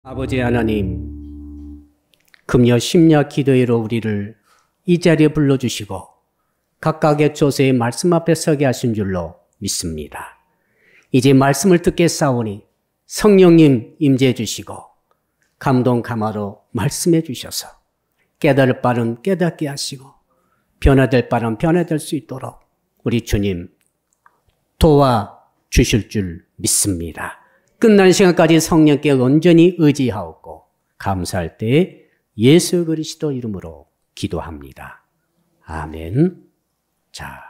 아버지 하나님, 금요 심야 기도회로 우리를 이 자리에 불러주시고 각각의 조세의 말씀 앞에 서게 하신 줄로 믿습니다. 이제 말씀을 듣겠사오니 성령님 임재해 주시고 감동 감화로 말씀해 주셔서 깨달을 바는 깨닫게 하시고 변화될 바는 변화될 수 있도록 우리 주님 도와주실 줄 믿습니다. 끝난 시간까지 성령께 온전히 의지하옵고 감사할 때 예수 그리스도 이름으로 기도합니다. 아멘. 자,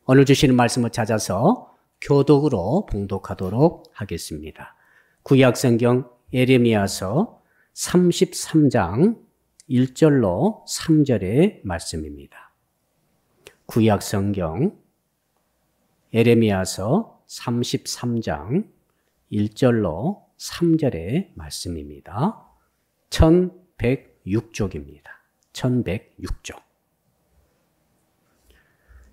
오늘 주시는 말씀을 찾아서 교독으로 봉독하도록 하겠습니다. 구약성경 예레미야서 33장 1절로 3절의 말씀입니다. 구약성경 예레미야서 33장 1절로 3절의 말씀입니다. 1106쪽입니다. 1106쪽.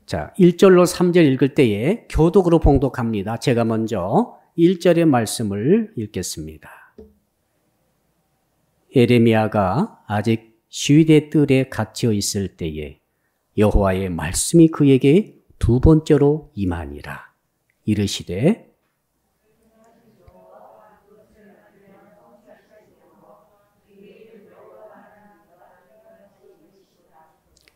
자, 1절로 3절 읽을 때에 교독으로 봉독합니다. 제가 먼저 1절의 말씀을 읽겠습니다. 예레미야가 아직 시위대 뜰에 갇혀 있을 때에 여호와의 말씀이 그에게 두 번째로 임하니라. 이르시되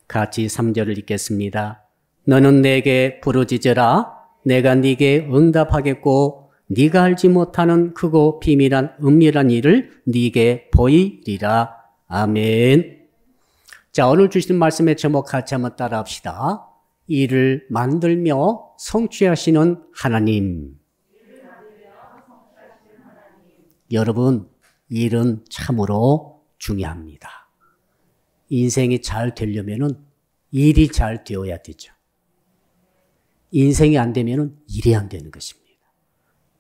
같이 3절을 읽겠습니다. 너는 내게 부르짖으라. 내가 네게 응답하겠고 네가 알지 못하는 크고 비밀한 은밀한 일을 네게 보이리라. 아멘. 자, 오늘 주신 말씀의 제목 같이 한번 따라합시다. 일을 만들며 성취하시는 하나님. 여러분, 일은 참으로 중요합니다. 인생이 잘 되려면은 일이 잘 되어야 되죠. 인생이 안 되면은 일이 안 되는 것입니다.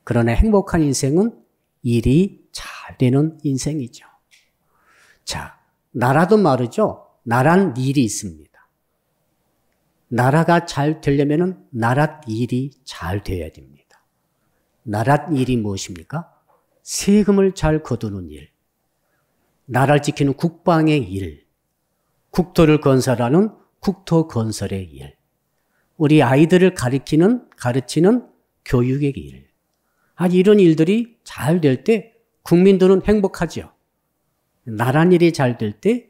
그러나 행복한 인생은 일이 잘 되는 인생이죠. 자, 나라도 말이죠. 나란 일이 있습니다. 나라가 잘 되려면은 나라 일이 잘 되어야 됩니다. 나라 일이 무엇입니까? 세금을 잘 거두는 일, 나라를 지키는 국방의 일, 국토를 건설하는 국토 건설의 일, 우리 아이들을 가르치는 교육의 일. 이런 일들이 잘 될 때 국민들은 행복하죠. 나란 일이 잘 될 때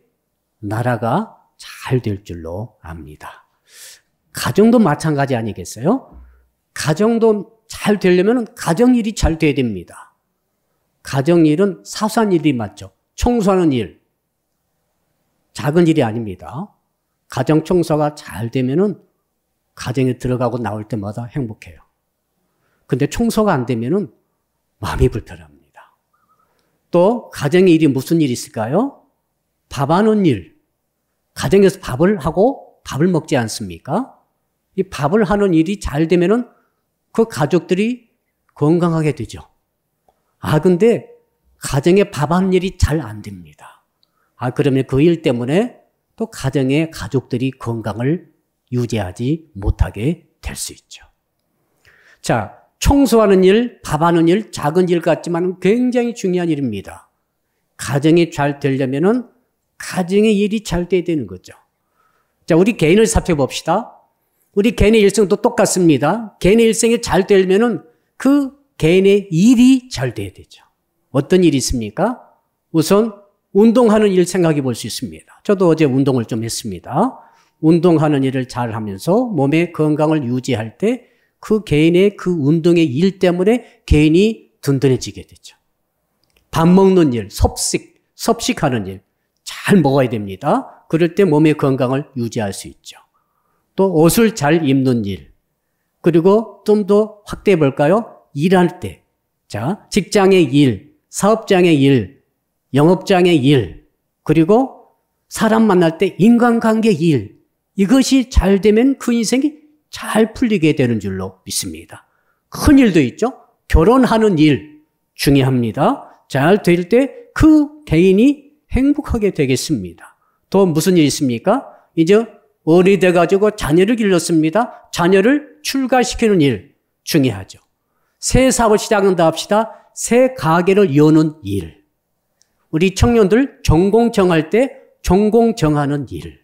나라가 잘 될 줄로 압니다. 가정도 마찬가지 아니겠어요? 가정도 잘 되려면 가정일이 잘 돼야 됩니다. 가정일은 사소한 일이 맞죠. 청소하는 일, 작은 일이 아닙니다. 가정 청소가 잘 되면은 가정에 들어가고 나올 때마다 행복해요. 근데 청소가 안 되면은 마음이 불편합니다. 또 가정의 일이 무슨 일이 있을까요? 밥하는 일. 가정에서 밥을 하고 밥을 먹지 않습니까? 이 밥을 하는 일이 잘 되면은 그 가족들이 건강하게 되죠. 근데 가정에 밥하는 일이 잘 안 됩니다. 그러면 그 일 때문에 또 가정의 가족들이 건강을 유지하지 못하게 될 수 있죠. 자, 청소하는 일, 밥하는 일, 작은 일 같지만 굉장히 중요한 일입니다. 가정이 잘 되려면은 가정의 일이 잘 돼야 되는 거죠. 자, 우리 개인을 살펴봅시다. 우리 개인의 일생도 똑같습니다. 개인의 일생이 잘 되려면은 그 개인의 일이 잘 돼야 되죠. 어떤 일이 있습니까? 우선 운동하는 일 생각해 볼 수 있습니다. 저도 어제 운동을 좀 했습니다. 운동하는 일을 잘 하면서 몸의 건강을 유지할 때 그 개인의 그 운동의 일 때문에 개인이 든든해지게 되죠. 밥 먹는 일, 섭식하는 일 잘 먹어야 됩니다. 그럴 때 몸의 건강을 유지할 수 있죠. 또 옷을 잘 입는 일, 그리고 좀 더 확대해 볼까요? 일할 때, 자, 직장의 일, 사업장의 일, 영업장의 일, 그리고 사람 만날 때 인간관계 일, 이것이 잘 되면 그 인생이 잘 풀리게 되는 줄로 믿습니다. 큰 일도 있죠. 결혼하는 일 중요합니다. 잘 될 때 그 개인이 행복하게 되겠습니다. 또 무슨 일이 있습니까? 이제 어리 돼가지고 자녀를 길렀습니다. 자녀를 출가시키는 일 중요하죠. 새 사업을 시작한다 합시다. 새 가게를 여는 일. 우리 청년들 전공 정할 때 전공 정하는 일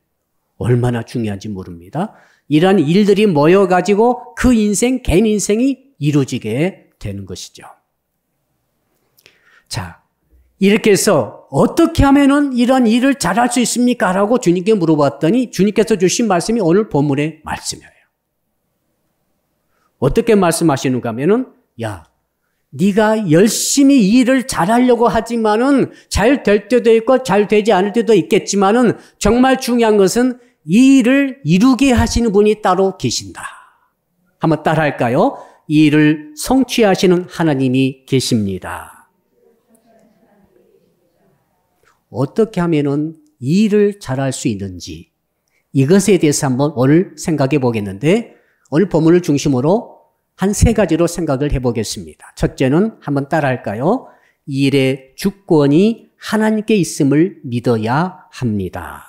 얼마나 중요한지 모릅니다. 이러한 일들이 모여가지고 그 인생, 개인 인생이 이루어지게 되는 것이죠. 자, 이렇게 해서 어떻게 하면은 이런 일을 잘할 수 있습니까? 라고 주님께 물어봤더니 주님께서 주신 말씀이 오늘 본문의 말씀이에요. 어떻게 말씀하시는가 하면은, 야, 네가 열심히 일을 잘하려고 하지만은 잘 될 때도 있고 잘 되지 않을 때도 있겠지만은 정말 중요한 것은 이 일을 이루게 하시는 분이 따로 계신다. 한번 따라할까요? 이 일을 성취하시는 하나님이 계십니다. 어떻게 하면은 이 일을 잘할 수 있는지 이것에 대해서 한번 오늘 생각해 보겠는데 오늘 본문을 중심으로 한 세 가지로 생각을 해보겠습니다. 첫째는 한번 따라할까요? 이 일의 주권이 하나님께 있음을 믿어야 합니다.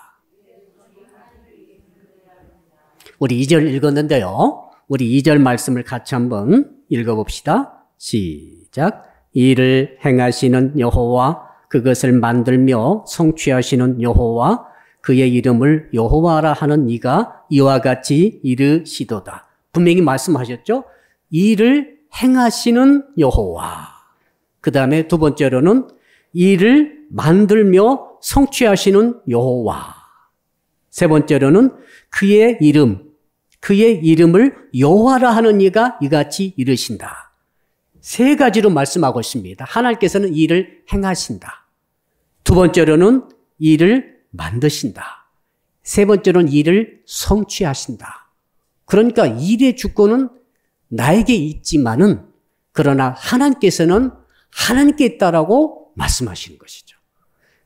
우리 2절 읽었는데요. 우리 2절 말씀을 같이 한번 읽어봅시다. 시작. 이 일을 행하시는 여호와 그것을 만들며 성취하시는 여호와 그의 이름을 여호와라 하는 이가 이와 같이 이르시도다. 분명히 말씀하셨죠? 이 일을 행하시는 여호와. 그 다음에 두 번째로는 이 일을 만들며 성취하시는 여호와. 세 번째로는 그의 이름을 여호와라 하는 이가 이같이 이르신다. 세 가지로 말씀하고 있습니다. 하나님께서는 이 일을 행하신다. 두 번째로는 이 일을 만드신다. 세 번째로는 이 일을 성취하신다. 그러니까 일의 주권은 나에게 있지만은 그러나 하나님께서는 하나님께 있다라고 말씀하시는 것이죠.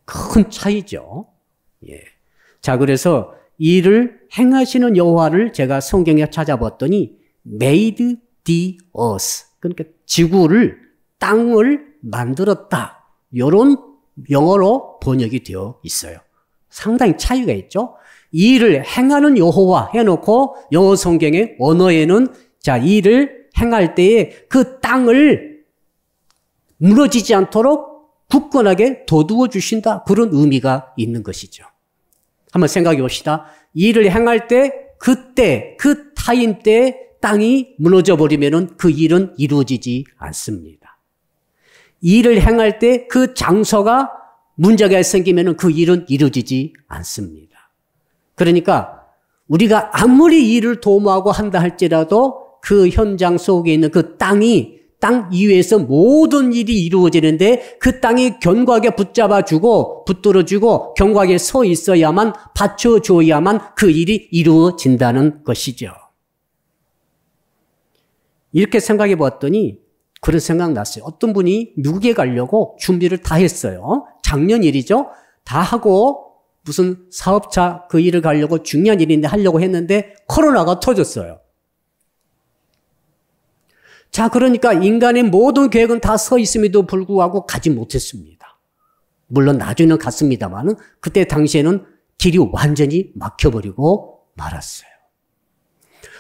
큰 차이죠. 예. 자, 그래서 이 일을 행하시는 여호와를 제가 성경에 찾아봤더니 made the earth, 그러니까 지구를, 땅을 만들었다. 이런 영어로 번역이 되어 있어요. 상당히 차이가 있죠. 이 일을 행하는 여호와 해놓고 영어 성경의 언어에는 자, 이 일을 행할 때에 그 땅을 무너지지 않도록 굳건하게 둬두어 주신다. 그런 의미가 있는 것이죠. 한번 생각해 봅시다. 이 일을 행할 때 그때, 그 타임 때 땅이 무너져 버리면은 그 일은 이루어지지 않습니다. 이 일을 행할 때 그 장소가 문제가 생기면은 그 일은 이루어지지 않습니다. 그러니까 우리가 아무리 일을 도모하고 한다 할지라도 그 현장 속에 있는 그 땅 이외에서 모든 일이 이루어지는데 그 땅이 견고하게 붙들어주고 견고하게 서 있어야만 받쳐줘야만 그 일이 이루어진다는 것이죠. 이렇게 생각해 봤더니 그런 생각 났어요. 어떤 분이 미국에 가려고 준비를 다 했어요. 작년 일이죠. 다 하고 무슨 사업차 그 일을 가려고 중요한 일인데 하려고 했는데 코로나가 터졌어요. 자, 그러니까 인간의 모든 계획은 다 서 있음에도 불구하고 가지 못했습니다. 물론 나중에는 갔습니다만 그때 당시에는 길이 완전히 막혀버리고 말았어요.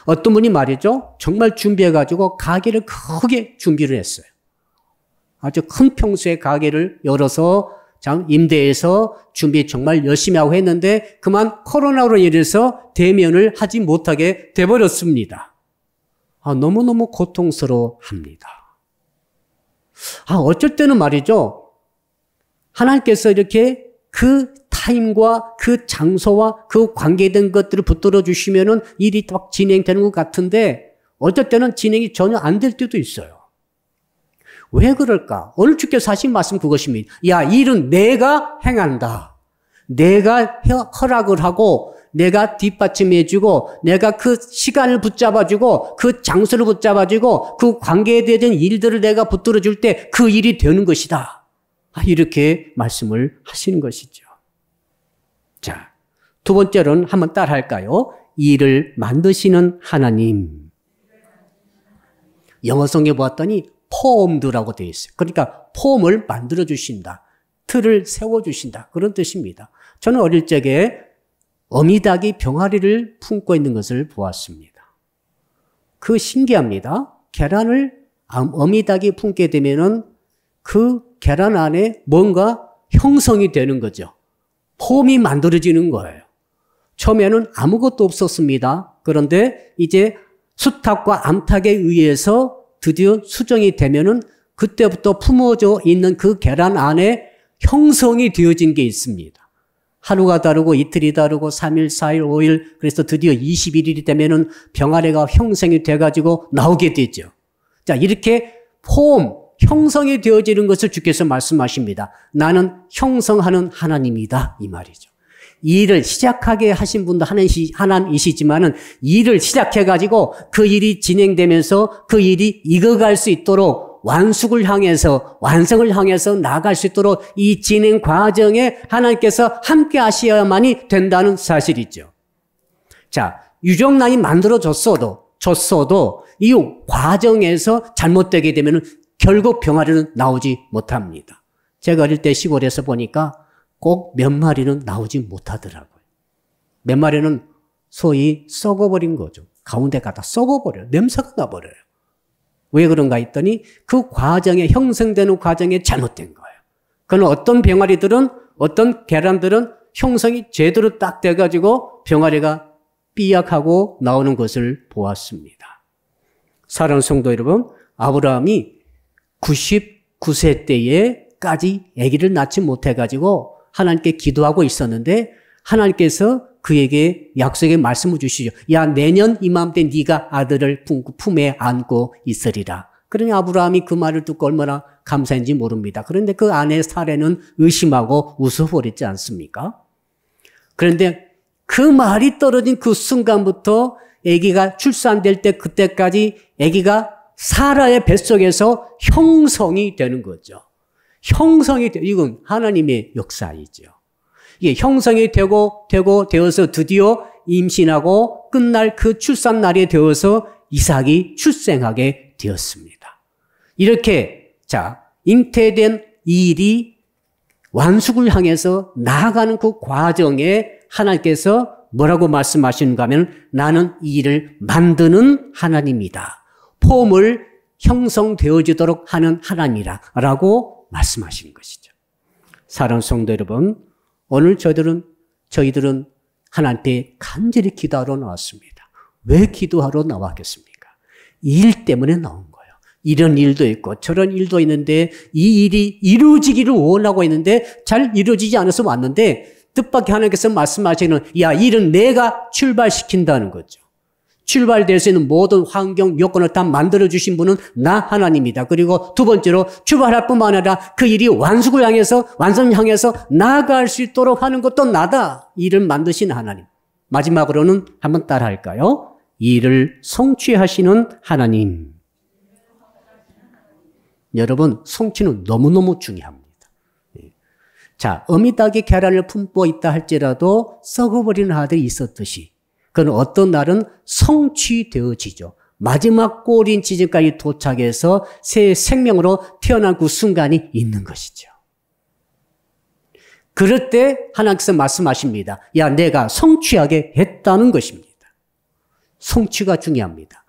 어떤 분이 말이죠. 정말 준비해가지고 가게를 크게 준비를 했어요. 아주 큰 평수의 가게를 열어서 임대해서 준비 정말 열심히 하고 했는데 그만 코로나로 인해서 대면을 하지 못하게 돼버렸습니다. 너무너무 고통스러워합니다. 어쩔 때는 말이죠. 하나님께서 이렇게 그 타임과 그 장소와 그 관계된 것들을 붙들어 주시면은 일이 딱 진행되는 것 같은데 어쩔 때는 진행이 전혀 안 될 때도 있어요. 왜 그럴까? 오늘 주께서 하신 말씀 그것입니다. 야, 일은 내가 행한다. 내가 허락을 하고 내가 뒷받침해주고 내가 그 시간을 붙잡아주고 그 장소를 붙잡아주고 그 관계에 대한 일들을 내가 붙들어줄 때 그 일이 되는 것이다. 이렇게 말씀을 하시는 것이죠. 자, 두 번째로는 한번 따라할까요? 이 일을 만드시는 하나님. 영어 성경에 보았더니 formed라고 되어 있어요. 그러니까 폼을 만들어주신다. 틀을 세워주신다. 그런 뜻입니다. 저는 어릴 적에 어미닭이 병아리를 품고 있는 것을 보았습니다. 그 신기합니다. 계란을 어미닭이 품게 되면은 그 계란 안에 뭔가 형성이 되는 거죠. 폼이 만들어지는 거예요. 처음에는 아무것도 없었습니다. 그런데 이제 수탉과 암탉에 의해서 드디어 수정이 되면은 그때부터 품어져 있는 그 계란 안에 형성이 되어진 게 있습니다. 하루가 다르고 이틀이 다르고 3일, 4일, 5일 그래서 드디어 21일이 되면은 병아리가 형성이 돼가지고 나오게 되죠. 자, 이렇게 형성이 되어지는 것을 주께서 말씀하십니다. 나는 형성하는 하나님이다 이 말이죠. 일을 시작하게 하신 분도 하나님이시지만은 일을 시작해가지고 그 일이 진행되면서 그 일이 익어갈 수 있도록 완성을 향해서 나아갈 수 있도록 이 진행 과정에 하나님께서 함께 하셔야만이 된다는 사실이죠. 자, 유정란이 만들어졌어도 이 과정에서 잘못되게 되면 결국 병아리는 나오지 못합니다. 제가 어릴 때 시골에서 보니까 꼭 몇 마리는 나오지 못하더라고요. 몇 마리는 소위 썩어버린 거죠. 가운데 가다 썩어버려요. 냄새가 나버려요. 왜 그런가 했더니 그 과정에 형성되는 과정에 잘못된 거예요. 그건 어떤 병아리들은 어떤 계란들은 형성이 제대로 딱 돼가지고 병아리가 삐약하고 나오는 것을 보았습니다. 사랑하는 성도 여러분, 아브라함이 99세 때에까지 아기를 낳지 못해가지고 하나님께 기도하고 있었는데 하나님께서 그에게 약속의 말씀을 주시죠. 야, 내년 이맘때 네가 아들을 품에 안고 있으리라. 그러니 아브라함이 그 말을 듣고 얼마나 감사했는지 모릅니다. 그런데 그 아내 사례는 의심하고 웃어버렸지 않습니까? 그런데 그 말이 떨어진 그 순간부터 아기가 출산될 때 그때까지 아기가 사라의 뱃속에서 형성이 되는 거죠. 이건 하나님의 역사이죠. 이게 형성이 되어서 드디어 임신하고 끝날 그 출산 날이 되어서 이삭이 출생하게 되었습니다. 이렇게 잉태된 이 일이 완숙을 향해서 나아가는 그 과정에 하나님께서 뭐라고 말씀하시는가 하면 나는 이 일을 만드는 하나님이다. 폼을 형성되어지도록 하는 하나님이라고 말씀하시는 것이죠. 사랑하는 성도 여러분, 오늘 저희들은 하나님께 간절히 기도하러 나왔습니다. 왜 기도하러 나왔겠습니까? 일 때문에 나온 거예요. 이런 일도 있고 저런 일도 있는데 이 일이 이루어지기를 원하고 있는데 잘 이루어지지 않아서 왔는데 뜻밖의 하나님께서 말씀하시는 일은 내가 출발시킨다는 거죠. 출발될 수 있는 모든 환경, 요건을 다 만들어주신 분은 나 하나님이다. 그리고 두 번째로 출발할 뿐만 아니라 그 일이 완성을 향해서 나아갈 수 있도록 하는 것도 나다. 일을 만드신 하나님. 마지막으로는 한번 따라 할까요? 일을 성취하시는 하나님. 여러분, 성취는 너무너무 중요합니다. 자, 어미닭이 계란을 품고 있다 할지라도 썩어버리는 아들이 있었듯이 그건 어떤 날은 성취되어지죠. 마지막 꼬린 지점까지 도착해서 새 생명으로 태어난 그 순간이 있는 것이죠. 그럴 때 하나님께서 말씀하십니다. 야, 내가 성취하게 했다는 것입니다. 성취가 중요합니다.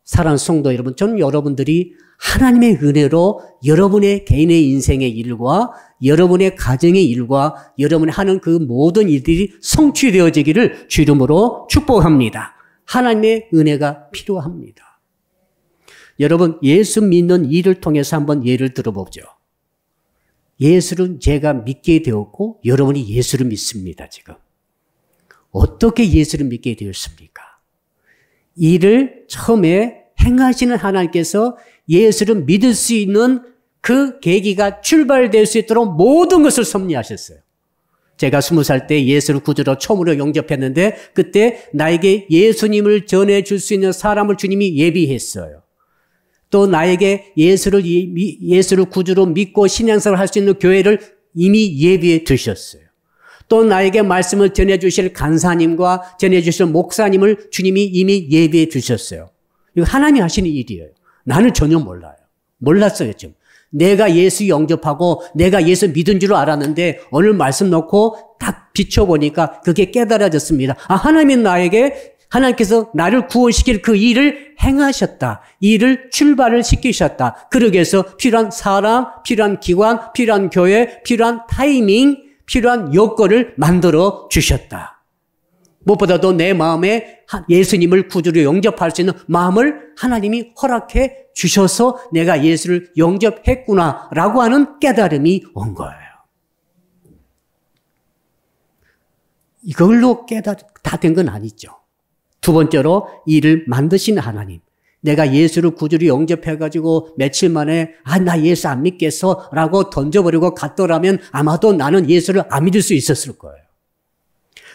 사랑하는 성도 여러분, 저는 여러분들이 하나님의 은혜로 여러분의 개인의 인생의 일과 여러분의 가정의 일과 여러분이 하는 그 모든 일들이 성취되어지기를 주 이름으로 축복합니다. 하나님의 은혜가 필요합니다. 여러분, 예수 믿는 일을 통해서 한번 예를 들어보죠. 예수를 제가 믿게 되었고 여러분이 예수를 믿습니다. 지금 어떻게 예수를 믿게 되었습니까? 이를 처음에 행하시는 하나님께서 예수를 믿을 수 있는 그 계기가 출발될 수 있도록 모든 것을 섭리하셨어요. 제가 20살 때 예수를 구주로 처음으로 영접했는데 그때 나에게 예수님을 전해줄 수 있는 사람을 주님이 예비했어요. 또 나에게 예수를 구주로 믿고 신앙생활을 할 수 있는 교회를 이미 예비해 두셨어요. 또 나에게 말씀을 전해주실 간사님과 전해주실 목사님을 주님이 이미 예비해 주셨어요. 이거 하나님이 하시는 일이에요. 나는 전혀 몰랐어요, 지금. 내가 예수 영접하고 내가 예수 믿은 줄 알았는데 오늘 말씀 놓고 딱 비춰보니까 그게 깨달아졌습니다. 하나님이 나에게 하나님께서 나를 구원시킬 그 일을 행하셨다. 일을 출발을 시키셨다. 그러기 위해서 필요한 사람, 필요한 기관, 필요한 교회, 필요한 타이밍, 필요한 여건을 만들어 주셨다. 무엇보다도 내 마음에 예수님을 구주로 영접할 수 있는 마음을 하나님이 허락해 주셔서 내가 예수를 영접했구나라고 하는 깨달음이 온 거예요. 이걸로 다 된 건 아니죠. 두 번째로 이를 만드신 하나님. 내가 예수를 구주로 영접해가지고 며칠 만에 나 예수 안 믿겠어 라고 던져버리고 갔더라면 아마도 나는 예수를 안 믿을 수 있었을 거예요.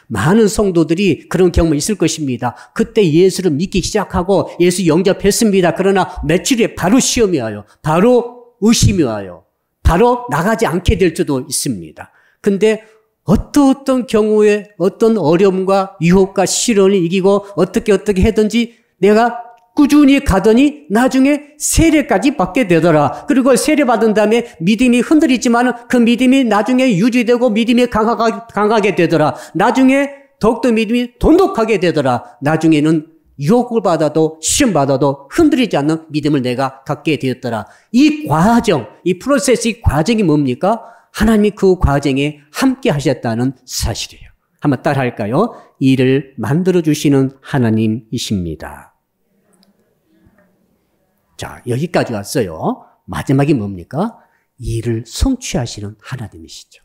많은 성도들이 그런 경험이 있을 것입니다. 그때 예수를 믿기 시작하고 예수 영접했습니다. 그러나 며칠에 바로 시험이 와요. 바로 의심이 와요. 바로 나가지 않게 될 수도 있습니다. 근데 어떤 경우에 어떤 어려움과 유혹과 시련을 이기고 어떻게 하든지 내가 꾸준히 가더니 나중에 세례까지 받게 되더라. 그리고 세례 받은 다음에 믿음이 흔들리지만 그 믿음이 나중에 유지되고 믿음이 강하게 되더라. 나중에 더욱더 믿음이 돈독하게 되더라. 나중에는 유혹을 받아도 시험 받아도 흔들리지 않는 믿음을 내가 갖게 되었더라. 이 과정, 이 프로세스, 이 과정이 뭡니까? 하나님이 그 과정에 함께 하셨다는 사실이에요. 한번 따라 할까요? 이를 만들어주시는 하나님이십니다. 자, 여기까지 왔어요. 마지막이 뭡니까? 이를 성취하시는 하나님이시죠.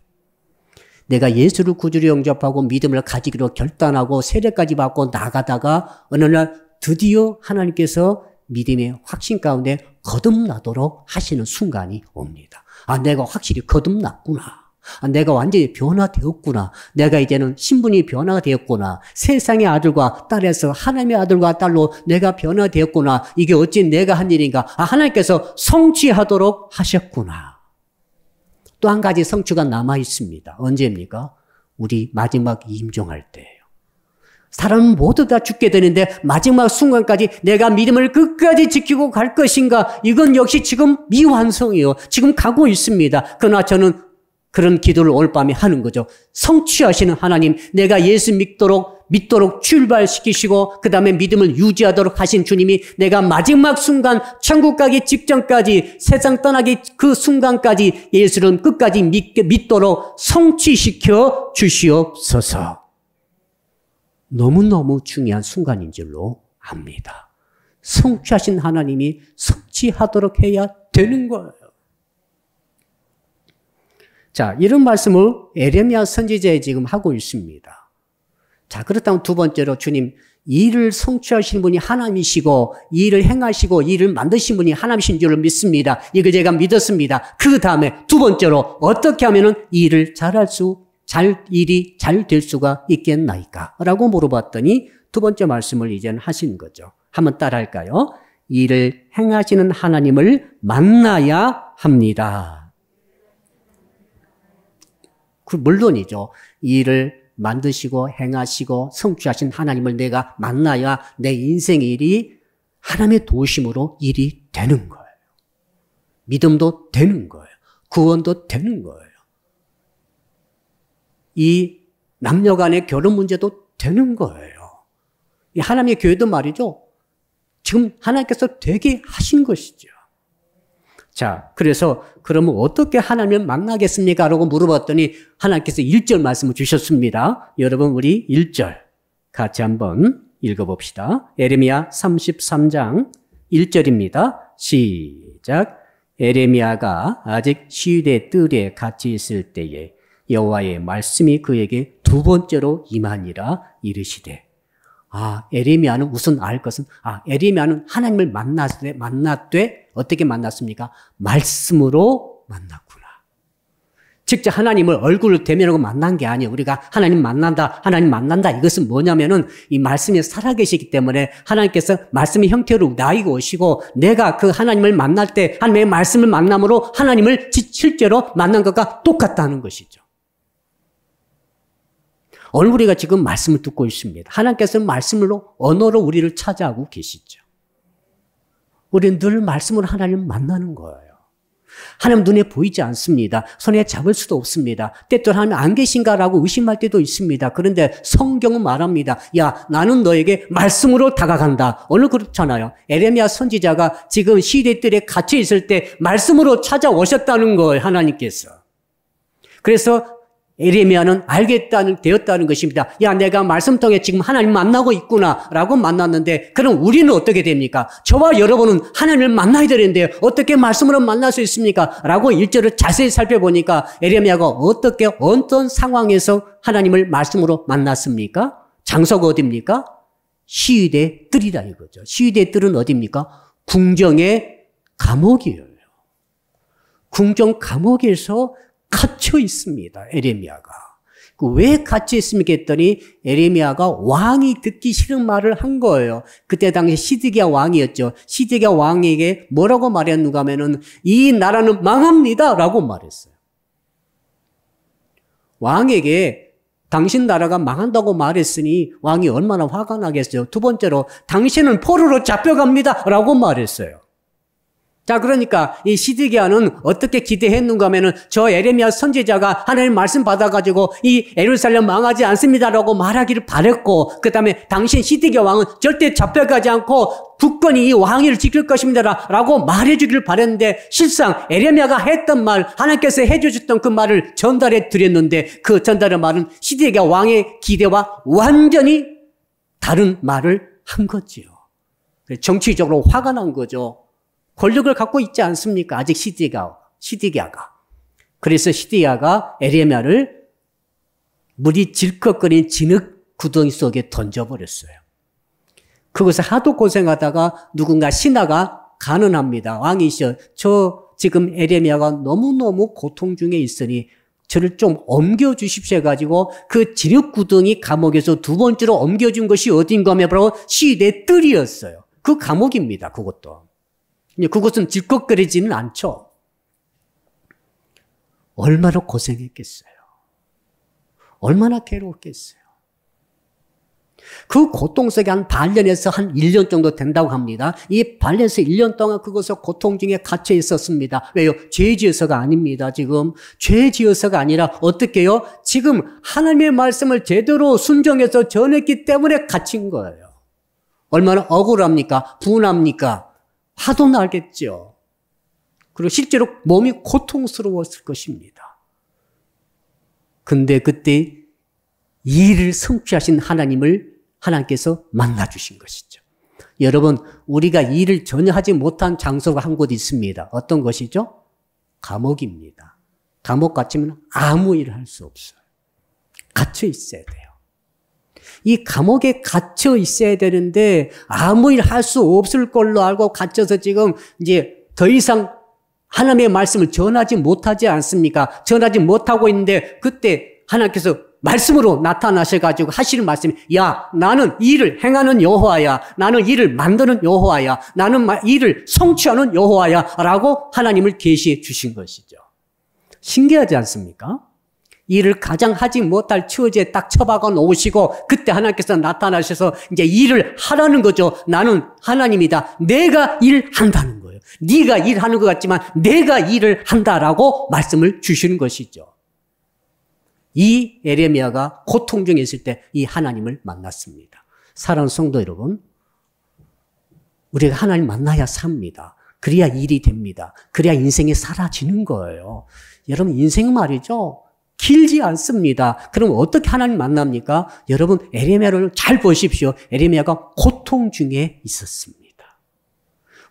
내가 예수를 구주로 영접하고 믿음을 가지기로 결단하고 세례까지 받고 나가다가 어느 날 드디어 하나님께서 믿음의 확신 가운데 거듭나도록 하시는 순간이 옵니다. 내가 확실히 거듭났구나. 내가 완전히 변화되었구나. 내가 이제는 신분이 변화가 되었구나. 세상의 아들과 딸에서 하나님의 아들과 딸로 내가 변화되었구나. 이게 어찌 내가 한 일인가. 하나님께서 성취하도록 하셨구나. 또 한 가지 성취가 남아 있습니다. 언제입니까? 우리 마지막 임종할 때예요. 사람은 모두 다 죽게 되는데 마지막 순간까지 내가 믿음을 끝까지 지키고 갈 것인가? 이건 역시 지금 미완성이에요. 지금 가고 있습니다. 그러나 저는 그런 기도를 오늘 밤에 하는 거죠. 성취하시는 하나님, 내가 예수 믿도록 출발시키시고 그 다음에 믿음을 유지하도록 하신 주님이 내가 마지막 순간 천국 가기 직전까지 세상 떠나기 그 순간까지 예수를 끝까지 믿도록 성취시켜 주시옵소서. 너무너무 중요한 순간인 줄로 압니다. 성취하신 하나님이 성취하도록 해야 되는 거예요. 자, 이런 말씀을 에레미야 선지자에 지금 하고 있습니다. 자, 그렇다면 두 번째로 주님, 일을 성취하시는 분이 하나님이시고 일을 행하시고 일을 만드신 분이 하나님이신 줄을 믿습니다. 이걸 제가 믿었습니다. 그 다음에 두 번째로 어떻게 하면은 일을 일이 잘 될 수가 있겠나이까? 라고 물어봤더니 두 번째 말씀을 이제는 하신 거죠. 한번 따라 할까요? 일을 행하시는 하나님을 만나야 합니다. 물론이죠. 일을 만드시고 행하시고 성취하신 하나님을 내가 만나야 내 인생의 일이 하나님의 도우심으로 일이 되는 거예요. 믿음도 되는 거예요. 구원도 되는 거예요. 이 남녀 간의 결혼 문제도 되는 거예요. 이 하나님의 교회도 말이죠. 지금 하나님께서 되게 하신 것이죠. 자, 그래서 그러면 어떻게 하나님을 만나겠습니까? 라고 물어봤더니 하나님께서 1절 말씀을 주셨습니다. 여러분 우리 1절 같이 한번 읽어봅시다. 에레미야 33장 1절입니다. 시작. 에레미야가 아직 시유대 뜰에 갇혀 있을 때에 여호와의 말씀이 그에게 두 번째로 임하니라 이르시되. 에레미야는 우선 알 것은 에레미야는 하나님을 만났되 어떻게 만났습니까? 말씀으로 만났구나. 직접 하나님을 얼굴을 대면하고 만난 게 아니에요. 우리가 하나님 만난다 이것은 뭐냐면은 이 말씀이 살아계시기 때문에 하나님께서 말씀의 형태로 나에게 오시고 내가 그 하나님을 만날 때 하나님의 말씀을 만남으로 하나님을 실제로 만난 것과 똑같다는 것이죠. 오늘 우리가 지금 말씀을 듣고 있습니다. 하나님께서는 말씀으로 언어로 우리를 찾아오고 계시죠. 우리는 늘 말씀으로 하나님을 만나는 거예요. 하나님 눈에 보이지 않습니다. 손에 잡을 수도 없습니다. 때때로 하나님 안 계신가라고 의심할 때도 있습니다. 그런데 성경은 말합니다. 야, 나는 너에게 말씀으로 다가간다. 오늘 그렇잖아요. 에레미야 선지자가 지금 시대들에 갇혀 있을 때 말씀으로 찾아오셨다는 거예요. 하나님께서. 그래서 에레미야는 되었다는 것입니다. 야, 내가 말씀 통해 지금 하나님 만나고 있구나 라고 만났는데, 그럼 우리는 어떻게 됩니까? 저와 여러분은 하나님을 만나야 되는데 어떻게 말씀으로 만날 수 있습니까? 라고 1절을 자세히 살펴보니까 에레미야가 어떤 상황에서 하나님을 말씀으로 만났습니까? 장소가 어디입니까? 시위대 뜰이라 이거죠. 시위대 뜰은 어디입니까? 궁정의 감옥이에요. 궁정 감옥에서 갇혀 있습니다. 에레미야가. 왜 갇혀 있습니까 했더니 에레미야가 왕이 듣기 싫은 말을 한 거예요. 그때 당시 시드기야 왕이었죠. 시드기야 왕에게 뭐라고 말했는가 하면은 이 나라는 망합니다 라고 말했어요. 왕에게 당신 나라가 망한다고 말했으니 왕이 얼마나 화가 나겠어요. 두 번째로 당신은 포로로 잡혀갑니다 라고 말했어요. 자, 그러니까 이 시드기야는 어떻게 기대했는가 하면은 저 에레미야 선지자가 하나님 말씀 받아가지고 이 예루살렘 망하지 않습니다라고 말하기를 바랬고, 그 다음에 당신 시드기야 왕은 절대 잡혀가지 않고 굳건히 이 왕위를 지킬 것입니다라고 말해주기를 바랬는데, 실상 에레미야가 했던 말, 하나님께서 해주셨던 그 말을 전달해 드렸는데, 그 전달의 말은 시드기야 왕의 기대와 완전히 다른 말을 한 거지요. 정치적으로 화가 난 거죠. 권력을 갖고 있지 않습니까? 아직 시드기야가. 그래서 시드기야가 에레미야를 물이 질컥거리는 진흙 구덩이 속에 던져버렸어요. 그것을 하도 고생하다가 누군가 신하가 간언합니다. 왕이시여, 저 지금 에레미야가 너무너무 고통 중에 있으니 저를 좀 옮겨주십시오 해가지고 그 진흙 구덩이 감옥에서 두 번째로 옮겨준 것이 어딘가 하면 바로 시대 뜰이었어요. 그 감옥입니다. 그것은 질컥거리지는 않죠. 얼마나 고생했겠어요. 얼마나 괴로웠겠어요. 그 고통 속에 한 반년에서 한 1년 정도 된다고 합니다. 이 반년에서 1년 동안 그것을 고통 중에 갇혀 있었습니다. 왜요? 죄 지어서가 아닙니다. 지금 죄 지어서가 아니라 어떻게 해요? 지금 하나님의 말씀을 제대로 순종해서 전했기 때문에 갇힌 거예요. 얼마나 억울합니까? 분합니까? 화도 나겠죠. 그리고 실제로 몸이 고통스러웠을 것입니다. 근데 그때 이 일을 성취하신 하나님께서 만나주신 것이죠. 여러분, 우리가 이 일을 전혀 하지 못한 장소가 한 곳 있습니다. 어떤 것이죠? 감옥입니다. 감옥 갇히면 아무 일을 할 수 없어요. 갇혀 있어야 돼요. 이 감옥에 갇혀 있어야 되는데 아무 일 할 수 없을 걸로 알고 갇혀서 지금 이제 더 이상 하나님의 말씀을 전하지 못하지 않습니까? 전하지 못하고 있는데 그때 하나님께서 말씀으로 나타나셔가지고 하시는 말씀이, 야, 나는 이 일을 행하는 여호와야. 나는 일을 만드는 여호와야. 나는 일을 성취하는 여호와야. 라고 하나님을 계시해 주신 것이죠. 신기하지 않습니까? 일을 가장 하지 못할 처지에 딱 처박아 놓으시고 그때 하나님께서 나타나셔서 이제 일을 하라는 거죠. 나는 하나님이다. 내가 일한다는 거예요. 네가 일하는 것 같지만 내가 일을 한다라고 말씀을 주시는 것이죠. 이 에레미야가 고통 중에 있을 때 이 하나님을 만났습니다. 사랑하는 성도 여러분, 우리가 하나님 만나야 삽니다. 그래야 일이 됩니다. 그래야 인생이 사라지는 거예요. 여러분, 인생 말이죠. 길지 않습니다. 그럼 어떻게 하나님 만납니까? 여러분, 에레미야를 잘 보십시오. 에레미야가 고통 중에 있었습니다.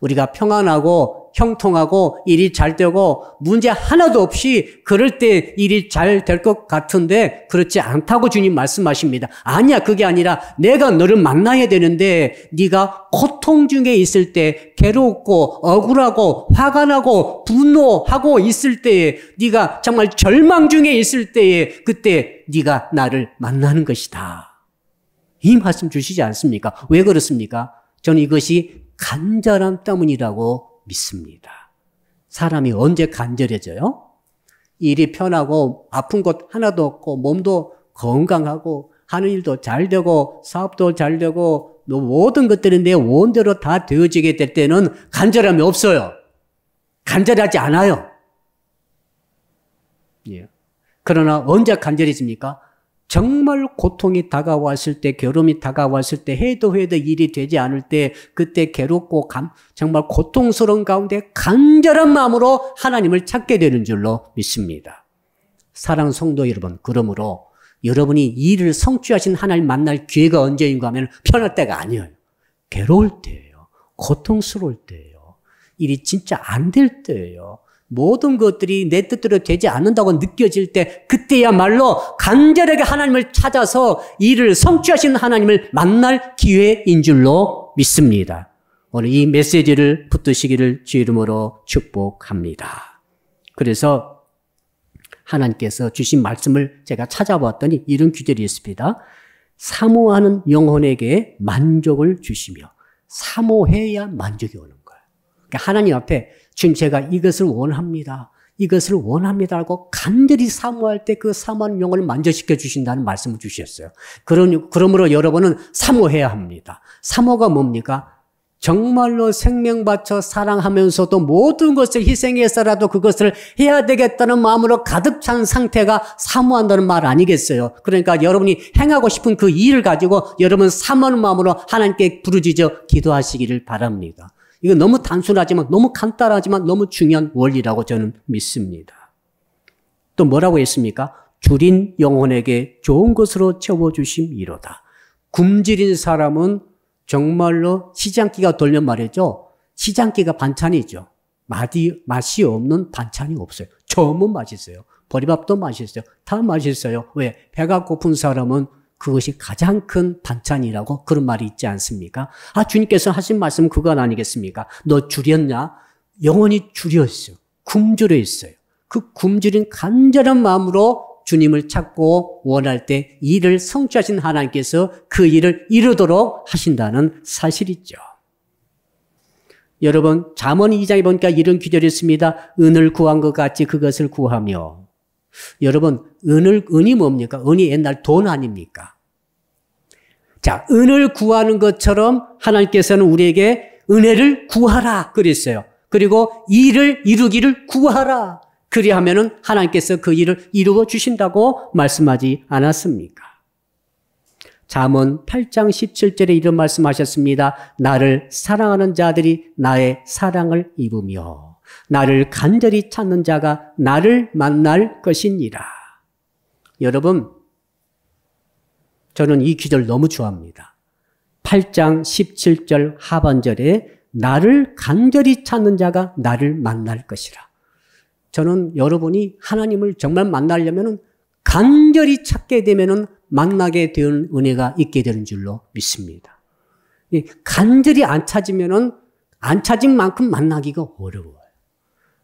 우리가 평안하고 형통하고 일이 잘 되고 문제 하나도 없이 그럴 때 일이 잘 될 것 같은데 그렇지 않다고 주님 말씀하십니다. 아니야, 그게 아니라 내가 너를 만나야 되는데 네가 고통 중에 있을 때, 괴롭고 억울하고 화가 나고 분노하고 있을 때에, 네가 정말 절망 중에 있을 때에 그때 네가 나를 만나는 것이다. 이 말씀 주시지 않습니까? 왜 그렇습니까? 저는 이것이 간절함 때문이라고 믿습니다. 사람이 언제 간절해져요? 일이 편하고 아픈 것 하나도 없고 몸도 건강하고 하는 일도 잘 되고 사업도 잘 되고 모든 것들이 내 원대로 다 되어지게 될 때는 간절함이 없어요. 간절하지 않아요. 예. 그러나 언제 간절해집니까? 정말 고통이 다가왔을 때, 괴로움이 다가왔을 때, 해도 일이 되지 않을 때, 그때 괴롭고 정말 고통스러운 가운데 간절한 마음으로 하나님을 찾게 되는 줄로 믿습니다. 사랑하는 성도 여러분, 그러므로 여러분이 이 일을 성취하신 하나님 만날 기회가 언제인가 하면 편할 때가 아니에요. 괴로울 때예요. 고통스러울 때예요. 일이 진짜 안 될 때예요. 모든 것들이 내 뜻대로 되지 않는다고 느껴질 때 그때야말로 간절하게 하나님을 찾아서 일을 성취하신 하나님을 만날 기회인 줄로 믿습니다. 오늘 이 메시지를 붙드시기를 주 이름으로 축복합니다. 그래서 하나님께서 주신 말씀을 제가 찾아봤더니 이런 구절이 있습니다. 사모하는 영혼에게 만족을 주시며 사모해야 만족이 오는 거예요. 그러니까 하나님 앞에 주님 제가 이것을 원합니다. 이것을 원합니다라고 간절히 사모할 때 그 사모하는 영혼을 만족시켜 주신다는 말씀을 주셨어요. 그러므로 여러분은 사모해야 합니다. 사모가 뭡니까? 정말로 생명 바쳐 사랑하면서도 모든 것을 희생해서라도 그것을 해야 되겠다는 마음으로 가득 찬 상태가 사모한다는 말 아니겠어요? 그러니까 여러분이 행하고 싶은 그 일을 가지고 여러분 사모하는 마음으로 하나님께 부르짖어 기도하시기를 바랍니다. 이거 너무 단순하지만 너무 간단하지만 너무 중요한 원리라고 저는 믿습니다. 또 뭐라고 했습니까? 줄인 영혼에게 좋은 것으로 채워주심이로다. 굶주린 사람은 정말로 시장기가 돌면 말이죠. 시장기가 반찬이죠. 맛이 없는 반찬이 없어요. 전부 맛있어요. 보리밥도 맛있어요. 다 맛있어요. 왜? 배가 고픈 사람은 그것이 가장 큰 반찬이라고 그런 말이 있지 않습니까? 주님께서 하신 말씀은 그건 아니겠습니까? 너 줄였냐? 영혼이 줄였어. 굶주려 있어요. 그 굶주린 간절한 마음으로 주님을 찾고 원할 때 일을 성취하신 하나님께서 그 일을 이루도록 하신다는 사실이죠. 여러분 잠언 2장에 보니까 이런 구절이 있습니다. 은을 구한 것 같이 그것을 구하며. 여러분 은이 뭡니까? 은이 옛날 돈 아닙니까? 자, 은을 구하는 것처럼 하나님께서는 우리에게 은혜를 구하라 그랬어요. 그리고 일을 이루기를 구하라. 그리하면은 하나님께서 그 일을 이루어 주신다고 말씀하지 않았습니까? 잠언 8장 17절에 이런 말씀하셨습니다. 나를 사랑하는 자들이 나의 사랑을 입으며 나를 간절히 찾는 자가 나를 만날 것이니라. 여러분 저는 이 구절 너무 좋아합니다. 8장 17절 하반절에 나를 간절히 찾는 자가 나를 만날 것이라. 저는 여러분이 하나님을 정말 만나려면 간절히 찾게 되면 만나게 되는 은혜가 있게 되는 줄로 믿습니다. 간절히 안 찾으면 안 찾은 만큼 만나기가 어려워요.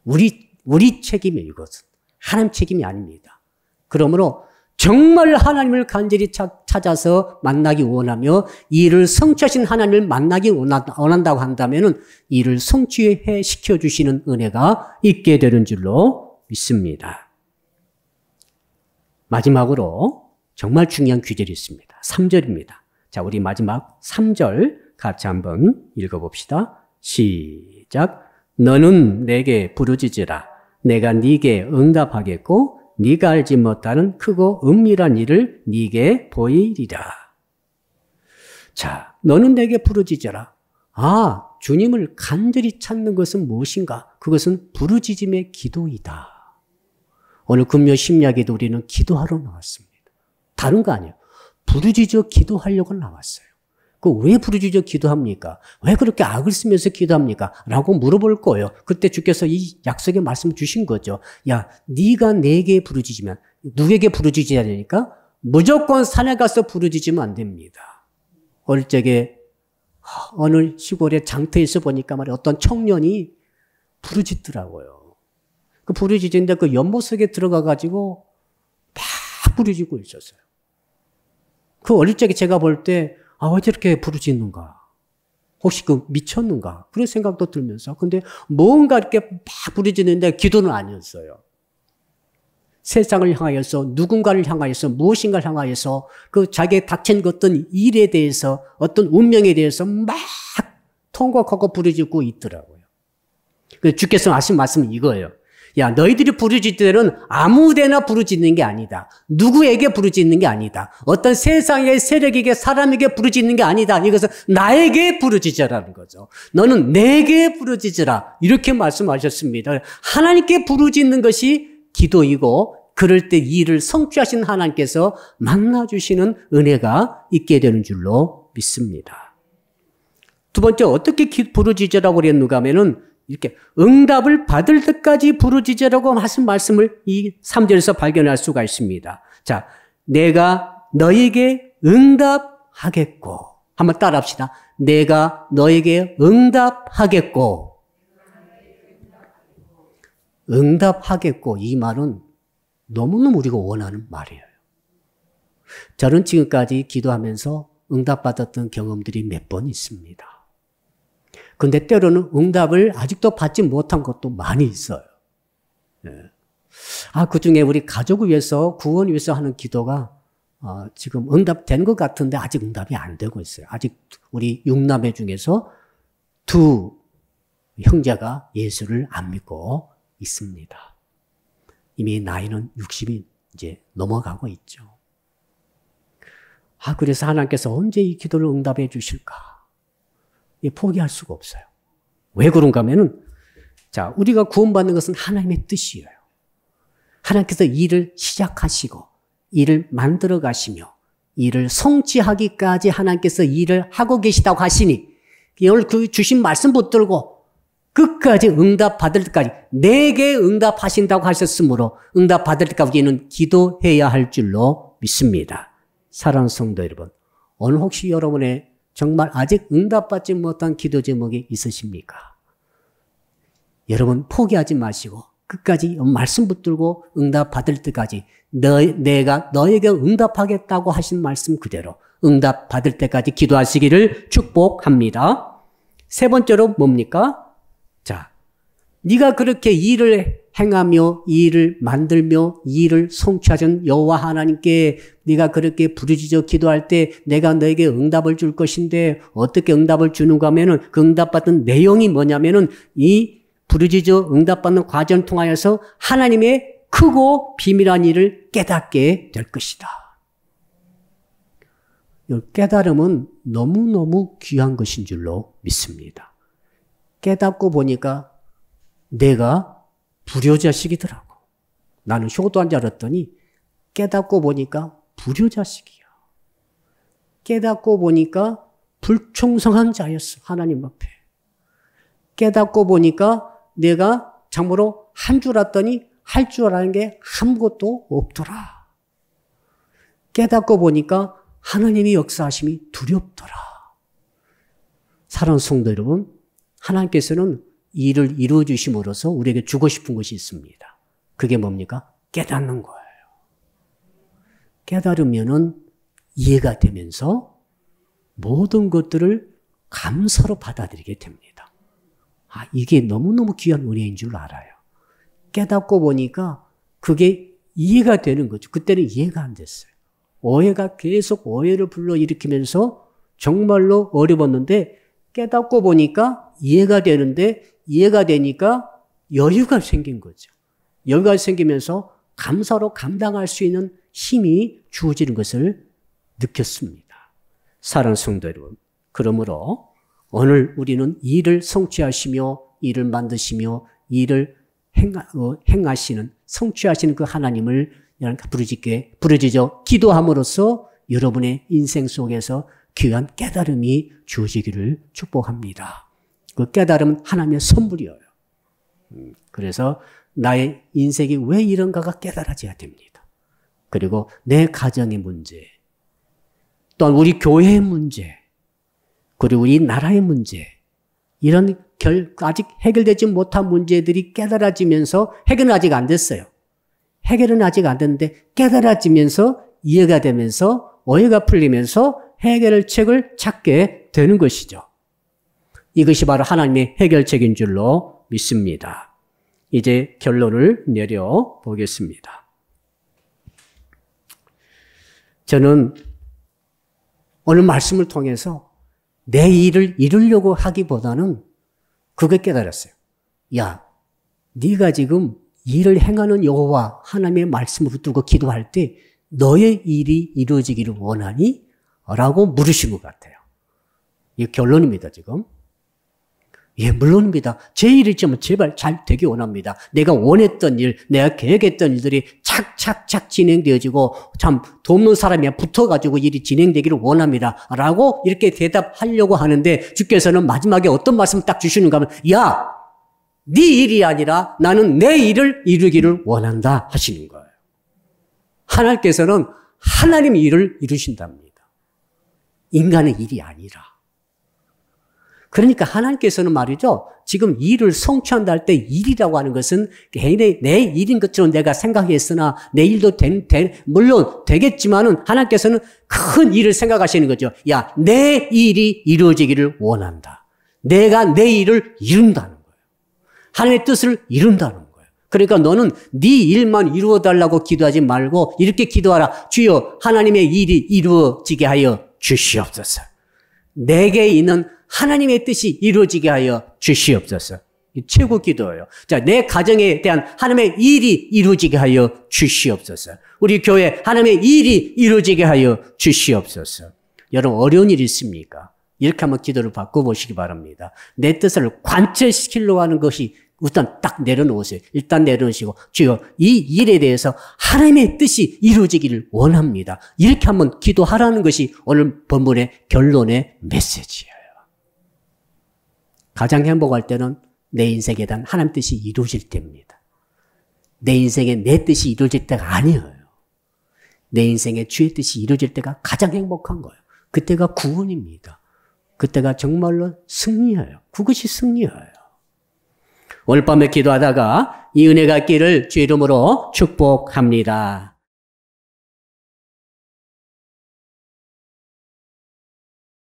우리 책임이에요, 이것은. 하나님 책임이 아닙니다. 그러므로 정말 하나님을 간절히 찾아서 만나기 원하며 이를 성취하신 하나님을 만나기 원한다고 한다면 이를 성취해 시켜주시는 은혜가 있게 되는 줄로 믿습니다. 마지막으로 정말 중요한 구절이 있습니다. 3절입니다. 자, 우리 마지막 3절 같이 한번 읽어봅시다. 시작. 너는 내게 부르짖으라. 내가 네게 응답하겠고 네가 알지 못하는 크고 은밀한 일을 네게 보이리라. 자, 너는 내게 부르짖어라. 주님을 간절히 찾는 것은 무엇인가? 그것은 부르짖음의 기도이다. 오늘 금요 심야기도 우리는 기도하러 나왔습니다. 다른 거 아니에요. 부르짖어 기도하려고 나왔어요. 왜 부르짖어 기도합니까? 왜 그렇게 악을 쓰면서 기도합니까? 라고 물어볼 거예요. 그때 주께서 이 약속의 말씀을 주신 거죠. 야, 네가 내게 부르짖으면 누구에게 부르짖어야 되니까? 무조건 산에 가서 부르짖으면 안 됩니다. 어릴 적에 어느 시골의 장터에서 보니까 말이야 어떤 청년이 부르짖더라고요. 그 부르짖는데 그 연못 속에 들어가가지고 막 부르짖고 있었어요. 그 어릴 적에 제가 볼 때 왜 저렇게 부르짖는가? 혹시 미쳤는가? 그런 생각도 들면서. 근데 뭔가 이렇게 막 부르짖는데 기도는 아니었어요. 세상을 향하여서, 누군가를 향하여서, 무엇인가를 향하여서, 자기에 닥친 어떤 일에 대해서, 어떤 운명에 대해서 막 통곡하고 부르짖고 있더라고요. 주께서 하신 말씀은 이거예요. 야, 너희들이 부르짖들은 아무데나 부르짖는 게 아니다. 누구에게 부르짖는 게 아니다. 어떤 세상의 세력에게 사람에게 부르짖는 게 아니다. 이것은 나에게 부르짖으라는 거죠. 너는 내게 부르짖으라. 이렇게 말씀하셨습니다. 하나님께 부르짖는 것이 기도이고 그럴 때 이 일을 성취하신 하나님께서 만나주시는 은혜가 있게 되는 줄로 믿습니다. 두 번째, 어떻게 부르짖으라고 그랬는가 하면은 이렇게 응답을 받을 때까지 부르짖으라고 하신 말씀을 이 3절에서 발견할 수가 있습니다. 자, 내가 너에게 응답하겠고. 한번 따라 합시다. 내가 너에게 응답하겠고. 응답하겠고. 이 말은 너무너무 우리가 원하는 말이에요. 저는 지금까지 기도하면서 응답받았던 경험들이 몇 번 있습니다. 근데 때로는 응답을 아직도 받지 못한 것도 많이 있어요. 그 중에 우리 가족을 위해서, 구원 위해서 하는 기도가 지금 응답된 것 같은데 아직 응답이 안 되고 있어요. 아직 우리 6남매 중에서 2 형제가 예수를 안 믿고 있습니다. 이미 나이는 60이 이제 넘어가고 있죠. 그래서 하나님께서 언제 이 기도를 응답해 주실까? 포기할 수가 없어요. 왜 그런가 하면은, 자, 우리가 구원받는 것은 하나님의 뜻이에요. 하나님께서 일을 시작하시고, 일을 만들어 가시며, 일을 성취하기까지 하나님께서 일을 하고 계시다고 하시니, 오늘 그 주신 말씀 붙들고, 끝까지 응답 받을 때까지, 내게 응답하신다고 하셨으므로, 응답 받을 때까지 우리는 기도해야 할 줄로 믿습니다. 사랑하는 성도 여러분, 오늘 혹시 여러분의 정말 아직 응답받지 못한 기도 제목이 있으십니까? 여러분 포기하지 마시고 끝까지 말씀 붙들고 응답 받을 때까지 내가 너에게 응답하겠다고 하신 말씀 그대로 응답 받을 때까지 기도하시기를 축복합니다. 세 번째로 뭡니까? 자, 네가 그렇게 일을 행하며 일을 만들며 일을 성취하신 여호와 하나님께 네가 그렇게 부르짖어 기도할 때 내가 너에게 응답을 줄 것인데 어떻게 응답을 주는가 하면은 그 응답받은 내용이 뭐냐면은 이 부르짖어 응답받는 과정을 통하여서 하나님의 크고 비밀한 일을 깨닫게 될 것이다. 이 깨달음은 너무너무 귀한 것인 줄로 믿습니다. 깨닫고 보니까 내가 불효자식이더라고. 나는 효도한 줄 알았더니 깨닫고 보니까 불효자식이야. 깨닫고 보니까 불충성한 자였어. 하나님 앞에. 깨닫고 보니까 내가 참으로 한 줄 알았더니 할 줄 아는 게 아무것도 없더라. 깨닫고 보니까 하나님의 역사하심이 두렵더라. 사랑하는 성도 여러분, 하나님께서는 일을 이루어 주심으로써 우리에게 주고 싶은 것이 있습니다. 그게 뭡니까? 깨닫는 거예요. 깨달으면은 이해가 되면서 모든 것들을 감사로 받아들이게 됩니다. 이게 너무너무 귀한 은혜인 줄 알아요. 깨닫고 보니까 그게 이해가 되는 거죠. 그때는 이해가 안 됐어요. 오해가 계속 오해를 불러일으키면서 정말로 어려웠는데 깨닫고 보니까 이해가 되는데 이해가 되니까 여유가 생긴 거죠. 여유가 생기면서 감사로 감당할 수 있는 힘이 주어지는 것을 느꼈습니다. 사랑하는 성도 여러분, 그러므로 오늘 우리는 일을 성취하시며 일을 만드시며 일을 행하시는 성취하시는 그 하나님을 부르짖어 기도함으로써 여러분의 인생 속에서 귀한 깨달음이 주어지기를 축복합니다. 그 깨달음은 하나님의 선물이에요. 그래서 나의 인생이 왜 이런가가 깨달아져야 됩니다. 그리고 내 가정의 문제, 또한 우리 교회의 문제, 그리고 우리 나라의 문제, 이런 아직 해결되지 못한 문제들이 깨달아지면서 해결은 아직 안 됐어요. 해결은 아직 안 됐는데 깨달아지면서 이해가 되면서 오해가 풀리면서 해결책을 찾게 되는 것이죠. 이것이 바로 하나님의 해결책인 줄로 믿습니다. 이제 결론을 내려보겠습니다. 저는 오늘 말씀을 통해서 내 일을 이루려고 하기보다는 그걸 깨달았어요. 야, 네가 지금 일을 행하는 여호와 하나님의 말씀을 붙들고 기도할 때 너의 일이 이루어지기를 원하니? 라고 물으신 것 같아요. 이게 결론입니다, 지금. 예, 물론입니다. 제 일이지만 제발 잘 되기 원합니다. 내가 원했던 일, 내가 계획했던 일들이 착착착 진행되어지고 참 돕는 사람이 붙어가지고 일이 진행되기를 원합니다. 라고 이렇게 대답하려고 하는데 주께서는 마지막에 어떤 말씀을 딱 주시는가 하면 야! 네 일이 아니라 나는 내 일을 이루기를 원한다 하시는 거예요. 하나님께서는 하나님 일을 이루신답니다. 인간의 일이 아니라. 그러니까 하나님께서는 말이죠. 지금 일을 성취한다 할 때 일이라고 하는 것은 내 일인 것처럼 내가 생각했으나 내 일도 물론 되겠지만은 하나님께서는 큰 일을 생각하시는 거죠. 야, 내 일이 이루어지기를 원한다. 내가 내 일을 이룬다는 거예요. 하나님의 뜻을 이룬다는 거예요. 그러니까 너는 네 일만 이루어달라고 기도하지 말고 이렇게 기도하라. 주여 하나님의 일이 이루어지게 하여 주시옵소서. 내게 있는 하나님의 뜻이 이루어지게 하여 주시옵소서. 최고 기도예요. 자, 내 가정에 대한 하나님의 일이 이루어지게 하여 주시옵소서. 우리 교회 하나님의 일이 이루어지게 하여 주시옵소서. 여러분 어려운 일이 있습니까? 이렇게 한번 기도를 바꿔보시기 바랍니다. 내 뜻을 관철시키려고 하는 것이 일단 딱 내려놓으세요. 일단 내려놓으시고 주여 이 일에 대해서 하나님의 뜻이 이루어지기를 원합니다. 이렇게 한번 기도하라는 것이 오늘 본문의 결론의 메시지예요. 가장 행복할 때는 내 인생에 대한 하나님 뜻이 이루어질 때입니다. 내 인생에 내 뜻이 이루어질 때가 아니에요. 내 인생에 주의 뜻이 이루어질 때가 가장 행복한 거예요. 그때가 구원입니다. 그때가 정말로 승리예요. 그것이 승리예요. 오늘 밤에 기도하다가 이 은혜가 있기를 주의 이름으로 축복합니다.